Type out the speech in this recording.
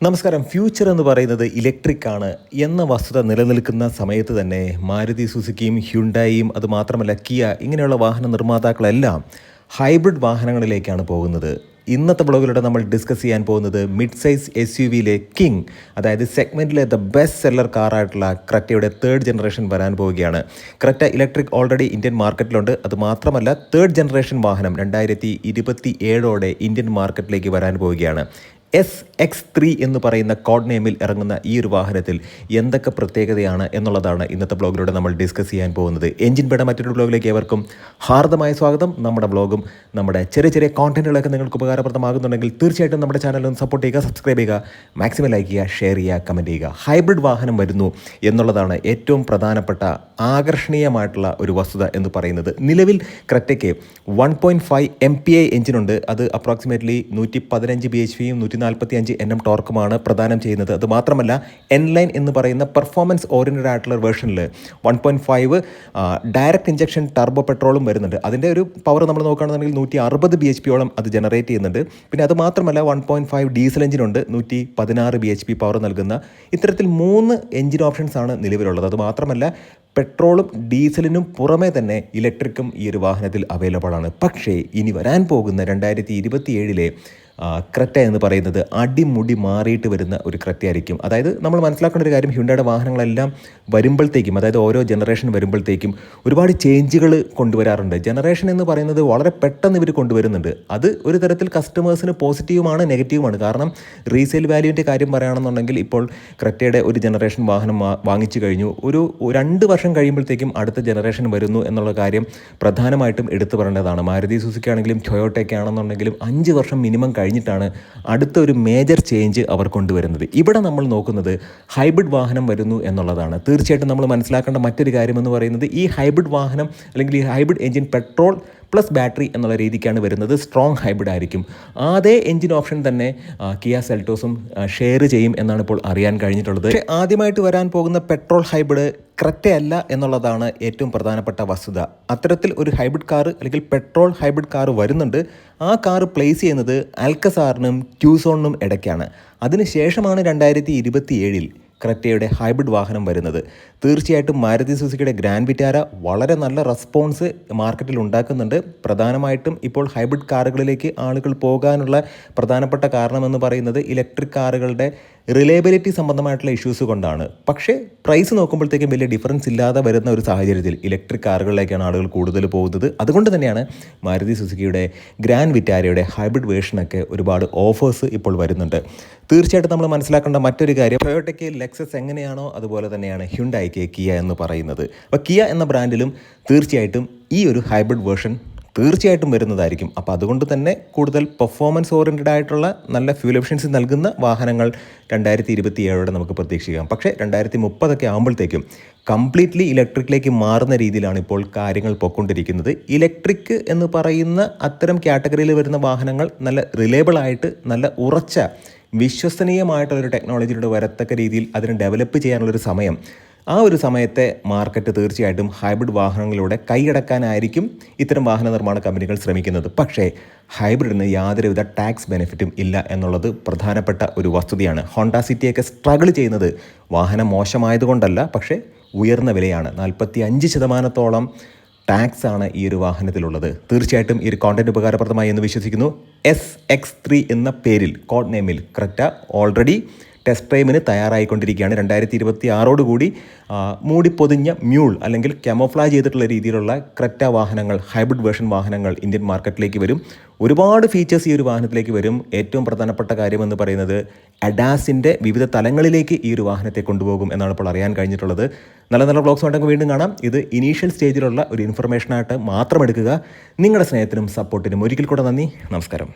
നമസ്കാരം. ഫ്യൂച്ചർ എന്ന് പറയുന്നത് ഇലക്ട്രിക് ആണ് എന്ന വസ്തുത നിലനിൽക്കുന്ന സമയത്ത് തന്നെ മാരുതി സുസുക്കിയും ഹ്യുണ്ടായിയും അതുമാത്രമല്ല കിയ ഇങ്ങനെയുള്ള വാഹന നിർമ്മാതാക്കളെല്ലാം ഹൈബ്രിഡ് വാഹനങ്ങളിലേക്കാണ് പോകുന്നത്. ഇന്നത്തെ ബ്ലോഗിലൂടെ നമ്മൾ ഡിസ്കസ് ചെയ്യാൻ പോകുന്നത് മിഡ് സൈസ് SUVയിലെ കിങ്, അതായത് സെഗ്മെൻറ്റിലെ ദ ബെസ്റ്റ് സെല്ലർ കാറായിട്ടുള്ള ക്രെറ്റയുടെ തേർഡ് ജനറേഷൻ വരാൻ പോവുകയാണ്. ക്രെറ്റ ഇലക്ട്രിക് ഓൾറെഡി ഇന്ത്യൻ മാർക്കറ്റിലുണ്ട്. അതുമാത്രമല്ല തേർഡ് ജനറേഷൻ വാഹനം 2027 ഇന്ത്യൻ മാർക്കറ്റിലേക്ക് വരാൻ പോവുകയാണ്. SX3 എന്ന് പറയുന്ന കോഡ് നെയിമിൽ ഇറങ്ങുന്ന ഈ ഒരു വാഹനത്തിൽ എന്തൊക്കെ പ്രത്യേകതയാണ് എന്നുള്ളതാണ് ഇന്നത്തെ ബ്ലോഗിലൂടെ നമ്മൾ ഡിസ്കസ് ചെയ്യാൻ പോകുന്നത്. എഞ്ചിൻ ബേയുടെ മറ്റൊരു ബ്ലോഗിലേക്ക് ഏവർക്കും ഹാർദമായ സ്വാഗതം. നമ്മുടെ ബ്ലോഗും നമ്മുടെ ചെറിയ ചെറിയ കോണ്ടന്റുകളൊക്കെ നിങ്ങൾക്ക് ഉപകാരപ്രദമാകുന്നുണ്ടെങ്കിൽ തീർച്ചയായിട്ടും നമ്മുടെ ചാനൽ ഒന്ന് സപ്പോർട്ട് ചെയ്യുക, സബ്സ്ക്രൈബ് ചെയ്യുക, മാക്സിമം ലൈക്ക് ചെയ്യുക, ഷെയർ ചെയ്യുക, കമൻറ്റ് ചെയ്യുക. ഹൈബ്രിഡ് വാഹനം വരുന്നു എന്നുള്ളതാണ് ഏറ്റവും പ്രധാനപ്പെട്ട ആകർഷണീയമായിട്ടുള്ള ഒരു വസ്തുത എന്ന് പറയുന്നത്. നിലവിൽ ക്രെറ്റയ്ക്ക് 1.5 MPI എഞ്ചിനുണ്ട്. അത് അപ്രോക്സിമേറ്റ്ലി 115 bhpയും 145 Nm ടോർക്കുമാണ് പ്രദാനം ചെയ്യുന്നത്. അത് മാത്രമല്ല N-ലൈൻ എന്ന് പറയുന്ന പെർഫോമൻസ് ഓറിയൻറ്റഡ് ആയിട്ടുള്ള വേർഷനിൽ 1.5 ഡയറക്റ്റ് ഇഞ്ചക്ഷൻ ടർബോ പെട്രോളും വരുന്നുണ്ട്. അതിൻ്റെ ഒരു പവർ നമ്മൾ നോക്കുകയാണെന്നുണ്ടെങ്കിൽ 160 bhpയോളം അത് ജനറേറ്റ് ചെയ്യുന്നുണ്ട്. പിന്നെ അത് മാത്രമല്ല 1.5 ഡീസൽ എഞ്ചിനുണ്ട്, 116 bhp പവർ നൽകുന്ന. ഇത്തരത്തിൽ 3 എഞ്ചിൻ ഓപ്ഷൻസ് ആണ് നിലവിലുള്ളത്. അത് മാത്രമല്ല പെട്രോളും ഡീസലിനും പുറമേ തന്നെ ഇലക്ട്രിക്കും ഈ ഒരു വാഹനത്തിൽ അവൈലബിൾ ആണ്. പക്ഷേ ഇനി വരാൻ പോകുന്ന 2027 ക്രെറ്റ എന്ന് പറയുന്നത് അടിമുടി മാറിയിട്ട് വരുന്ന ഒരു ക്രെറ്റയായിരിക്കും. അതായത് നമ്മൾ മനസ്സിലാക്കേണ്ട ഒരു കാര്യം, ഹ്യുണ്ടായുടെ വാഹനങ്ങളെല്ലാം വരുമ്പോഴത്തേക്കും, അതായത് ഓരോ ജനറേഷൻ വരുമ്പോഴത്തേക്കും ഒരുപാട് ചേഞ്ചുകൾ കൊണ്ടുവരാറുണ്ട്. ജനറേഷൻ എന്ന് പറയുന്നത് വളരെ പെട്ടെന്ന് ഇവർ കൊണ്ടുവരുന്നുണ്ട്. അത് ഒരു തരത്തിൽ കസ്റ്റമേഴ്സിന് പോസിറ്റീവുമാണ്, നെഗറ്റീവുമാണ്. കാരണം റീസെയിൽ വാല്യൂവിൻ്റെ കാര്യം പറയുകയാണെന്നുണ്ടെങ്കിൽ ഇപ്പോൾ ക്രെറ്റയുടെ ഒരു ജനറേഷൻ വാഹനം വാങ്ങിച്ചു കഴിഞ്ഞു, ഒരു 2 വർഷം കഴിയുമ്പോഴത്തേക്കും അടുത്ത ജനറേഷൻ വരുന്നു എന്നുള്ള കാര്യം പ്രധാനമായിട്ടും എടുത്തു പറയേണ്ടതാണ്. മാരുതി സുസുക്കി ആണെങ്കിലും ടൊയോട്ടയ്ക്ക് ആണെന്നുണ്ടെങ്കിലും 5 വർഷം മിനിമം കഴിഞ്ഞിട്ടാണ് അടുത്ത ഒരു മേജർ ചേഞ്ച് അവർ കൊണ്ടുവരുന്നത്. ഇവിടെ നമ്മൾ നോക്കുന്നത് ഹൈബ്രിഡ് വാഹനം വരുന്നു എന്നുള്ളതാണ്. തീർച്ചയായിട്ടും നമ്മൾ മനസ്സിലാക്കേണ്ട മറ്റൊരു കാര്യമെന്ന് പറയുന്നത്, ഈ ഹൈബ്രിഡ് വാഹനം അല്ലെങ്കിൽ ഈ hybrid engine petrol plus battery എന്നുള്ള രീതിക്കാണ് വരുന്നത്. സ്ട്രോങ് ഹൈബ്രിഡ് ആയിരിക്കും. അതേ എഞ്ചിൻ ഓപ്ഷൻ തന്നെ കിയ സെൽറ്റോസും ഷെയർ ചെയ്യും എന്നാണ് ഇപ്പോൾ അറിയാൻ കഴിഞ്ഞിട്ടുള്ളത്. പക്ഷേ ആദ്യമായിട്ട് വരാൻ പോകുന്ന പെട്രോൾ ഹൈബ്രിഡ് ക്രെറ്റയല്ല എന്നുള്ളതാണ് ഏറ്റവും പ്രധാനപ്പെട്ട വസ്തുത. അത്തരത്തിൽ ഒരു ഹൈബ്രിഡ് കാർ അല്ലെങ്കിൽ പെട്രോൾ ഹൈബ്രിഡ് കാർ വരുന്നുണ്ട്. ആ കാർ പ്ലേസ് ചെയ്യുന്നത് ആൽക്കസാറിനും ട്യൂസോണിനും ഇടയ്ക്കാണ്. അതിനുശേഷമാണ് 2027 ക്രെറ്റയുടെ ഹൈബ്രിഡ് വാഹനം വരുന്നത്. തീർച്ചയായിട്ടും മാരുതി സുസുക്കിയുടെ ഗ്രാൻഡ് വിറ്റാര വളരെ നല്ല റെസ്പോൺസ് മാർക്കറ്റിൽ ഉണ്ടാക്കുന്നുണ്ട്. പ്രധാനമായിട്ടും ഇപ്പോൾ ഹൈബ്രിഡ് കാറുകളിലേക്ക് ആളുകൾ പോകാനുള്ള പ്രധാനപ്പെട്ട കാരണമെന്ന് പറയുന്നത് ഇലക്ട്രിക് കാറുകളുടെ റിലയബിലിറ്റി സംബന്ധമായിട്ടുള്ള ഇഷ്യൂസ് കൊണ്ടാണ്. പക്ഷേ പ്രൈസ് നോക്കുമ്പോഴത്തേക്കും വലിയ ഡിഫറൻസ് ഇല്ലാതെ വരുന്ന ഒരു സാഹചര്യത്തിൽ ഇലക്ട്രിക് കാറുകളിലേക്കാണ് ആളുകൾ കൂടുതൽ പോകുന്നത്. അതുകൊണ്ട് തന്നെയാണ് മാരുതി സുസുക്കിയുടെ ഗ്രാൻഡ് വിറ്റാരയുടെ ഹൈബ്രിഡ് വേർഷനൊക്കെ ഒരുപാട് ഓഫേഴ്സ് ഇപ്പോൾ വരുന്നുണ്ട്. തീർച്ചയായിട്ടും നമ്മൾ മനസ്സിലാക്കേണ്ട മറ്റൊരു കാര്യം, ടൊയോട്ടയ്ക്ക് ലെക്സസ് എങ്ങനെയാണോ അതുപോലെ തന്നെയാണ് ഹ്യുണ്ടായിക്ക് കിയ എന്ന് പറയുന്നത്. അപ്പോൾ കിയ എന്ന ബ്രാൻഡിലും തീർച്ചയായിട്ടും ഈ ഒരു ഹൈബ്രിഡ് വേർഷൻ തീർച്ചയായിട്ടും വരുന്നതായിരിക്കും. അപ്പോൾ അതുകൊണ്ട് തന്നെ കൂടുതൽ പെർഫോമൻസ് ഓറിയൻറ്റഡ് ആയിട്ടുള്ള നല്ല ഫ്യൂൽ എഫിഷ്യൻസി നൽകുന്ന വാഹനങ്ങൾ 2027 നമുക്ക് പ്രതീക്ഷിക്കാം. പക്ഷേ 2030 ആകുമ്പോഴത്തേക്കും കംപ്ലീറ്റ്ലി ഇലക്ട്രിക്കിലേക്ക് മാറുന്ന രീതിയിലാണ് ഇപ്പോൾ കാര്യങ്ങൾ പോയിക്കൊണ്ടിരിക്കുന്നത്. ഇലക്ട്രിക് എന്ന് പറയുന്ന അത്തരം കാറ്റഗറിയിൽ വരുന്ന വാഹനങ്ങൾ നല്ല റിലയബിൾ ആയിട്ട് നല്ല ഉറച്ച വിശ്വസനീയമായിട്ടുള്ളൊരു ടെക്നോളജിയിലൂടെ വരത്തക്ക രീതിയിൽ അതിനെ ഡെവലപ്പ് ചെയ്യാനുള്ളൊരു സമയം, ആ ഒരു സമയത്തെ മാർക്കറ്റ് തീർച്ചയായിട്ടും ഹൈബ്രിഡ് വാഹനങ്ങളിലൂടെ കൈയടക്കാനായിരിക്കും ഇത്തരം വാഹന നിർമ്മാണ കമ്പനികൾ ശ്രമിക്കുന്നത്. പക്ഷേ ഹൈബ്രിഡിന് യാതൊരുവിധ ടാക്സ് ബെനിഫിറ്റും ഇല്ല എന്നുള്ളത് പ്രധാനപ്പെട്ട ഒരു വസ്തുതയാണ്. ഹോണ്ട സിറ്റിയൊക്കെ സ്ട്രഗിൾ ചെയ്യുന്നത് വാഹനം മോശമായതുകൊണ്ടല്ല, പക്ഷേ ഉയർന്ന വിലയാണ്. 45% ടാക്സ് ആണ് ഈ ഒരു വാഹനത്തിലുള്ളത്. തീർച്ചയായിട്ടും ഈ ഒരു കോണ്ടന്റ് ഉപകാരപ്രദമായി എന്ന് വിശ്വസിക്കുന്നു. SX3 എന്ന പേരിൽ കോഡ് നെയിമിൽ ക്രെറ്റ ഓൾറെഡി ടെസ്റ്റ് ഡ്രൈവിന് തയ്യാറായിക്കൊണ്ടിരിക്കുകയാണ്. 2026 കൂടി മൂടിപ്പൊതിഞ്ഞ മ്യൂൾ അല്ലെങ്കിൽ ക്യാമോഫ്ലാജ് ചെയ്തിട്ടുള്ള രീതിയിലുള്ള ക്രെറ്റ വാഹനങ്ങൾ, ഹൈബ്രിഡ് വേർഷൻ വാഹനങ്ങൾ ഇന്ത്യൻ മാർക്കറ്റിലേക്ക് വരും. ഒരുപാട് ഫീച്ചേഴ്സ് ഈ ഒരു വാഹനത്തിലേക്ക് വരും. ഏറ്റവും പ്രധാനപ്പെട്ട കാര്യമെന്ന് പറയുന്നത് അഡാസിൻ്റെ വിവിധ തലങ്ങളിലേക്ക് ഈ ഒരു വാഹനത്തെ കൊണ്ടുപോകും എന്നാണ് ഇപ്പോൾ അറിയാൻ കഴിഞ്ഞിട്ടുള്ളത്. നല്ല നല്ല വ്ളോഗ്സ് ഉണ്ടെങ്കിൽ വീണ്ടും കാണാം. ഇത് ഇനീഷ്യൽ സ്റ്റേജിലുള്ള ഒരു ഇൻഫർമേഷനായിട്ട് മാത്രം എടുക്കുക. നിങ്ങളുടെ സ്നേഹത്തിനും സപ്പോർട്ടിനും ഒരിക്കൽ കൂടെ നന്ദി. നമസ്കാരം.